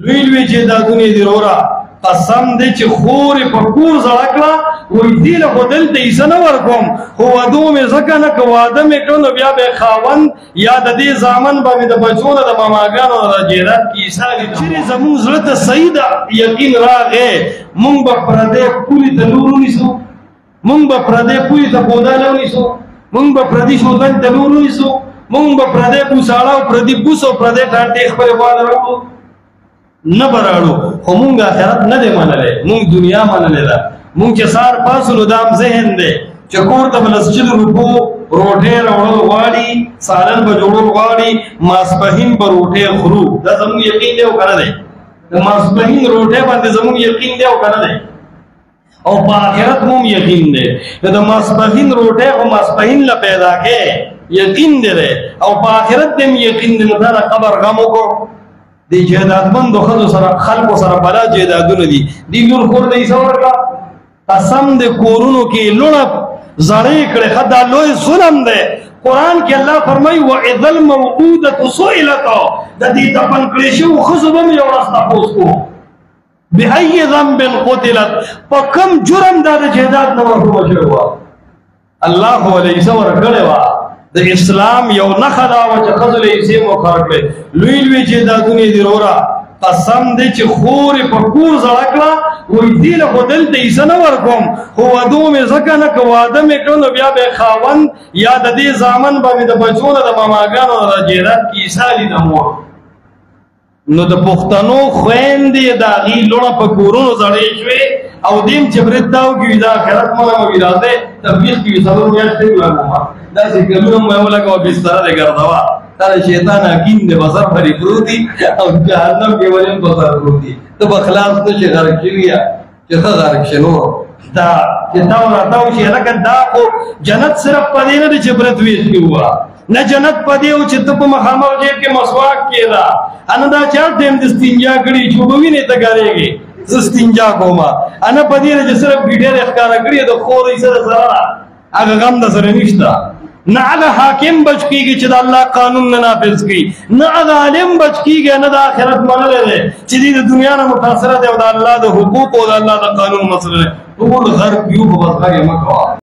لوی لوی جیدادونه دي رورا قسم دې چې خورې په کور زړه کړه وایي دې له خو دلته عیسه نه ورکوم خو واده مې ځکه نه که واده مې کړ نو بیا به یې خاوند یا د دې زامن به مې د بچو نه د ماماګانو نه د جیداد کې عیسه چېرې زمونږ زړه ته صحیح ده یقین راغی مونږ به پردی پولې ته لور ونیسو مونږ به پردی پولې ته پوداله ونیسو مونږ به پردي شوګن ته لور ونیسو مونږ به پردی بوساړه او پردي بوس او پردی ټانټې خپلې خواته راوړو نه براړو خو مونږ آخرت نه دی منلی مونږ دنیا منلې ده مونږ چې سار پاسو نو دام ذهن دی چې کور ته به لسچلو روپو روټۍ راوړل غواړي سالن به جوړول غواړي ماسپښین به روټۍ خورو دا زموږ یقین دی او که نه دی د ماسپښین روټۍ باندې زموږ یقین دی او که نه دی او په آخرت مو یقین دی نو د ماسپښین روټۍ خو ماسپښین له پیدا کې یقین دی او په آخرت دی یقین دی نو دا د قبر غم وکړو دی جیدادمندو ښځو سره خلکو سره بلا جیدادونه دي دی لور خور د عیسه ورکړه قسم د کورونو کې لوڼه زړې کړې ښه دا لوی ظلم دی قرآن کې الله فرمایي واذا الموعودة سئلت د دې دفن کړې شوو ښځو به مې یو ورځ تپوس کوو بأي ذنب قتلت په کوم جرم دا د جیداد نه محرومه شوې وه الله خو له عیسه ورکړې وه د اسلام یو نښه دا وه چې ښځو له عیسې مقرر کړې لوی لوی جیدادونه دي رورا قسم دی چې خورې په کور زړه کړه وایي دې له خو دلته عیسه نه ورکوم خو واده مې ځکه نه که واده مې کړ نو بیا به یې خاوند یا د دې زامن به مې د بچو نه د ماماګانو نه د جیداد کې عیسه لیدم وه نو د پښتنو خویندې د هغې لوڼه په کورونو زړې شوې او دیم چې برید دا وکړي دا آخرت منه مه وي راځئ تبلیغ کې وي څلور میاشتې ولګومه داسې کلونه مو یې ولګوه بستره دې ګرځوه دا د شیطان حکیم دی بسر پرې پروت دي او جهنم کې ولې هم بسر پروت دي ته به خلاص نه شې غرق شوي یا چې ښه غرق شې نو دا چې تا ورته وشي هلکه دا خو جنت صرف په دې نه دی چې برت ویش کې وه نه جنت په دې و چې ته په مخامخ جیب کې مسواک کېده انا دا چا ټیم د استنجا کړي چې اوبه وینې ته ګارېږي زه استنجا کوم انا په دې نه چې صرف ګیډېرې ښکاره کړي د خور عیسه د سره هغه غم د سره نشته نه هغه حاکم بچ کېږي چې د الله قانون نه نافظ کړي نه هغه عالم بچ کېږي نه د آخرت منلی دی چې دې د دنیا نه متاثره دی او د الله د حقوقو او د الله د قانون مسله دی ټول غرب یو په بس غږ یې مه کوه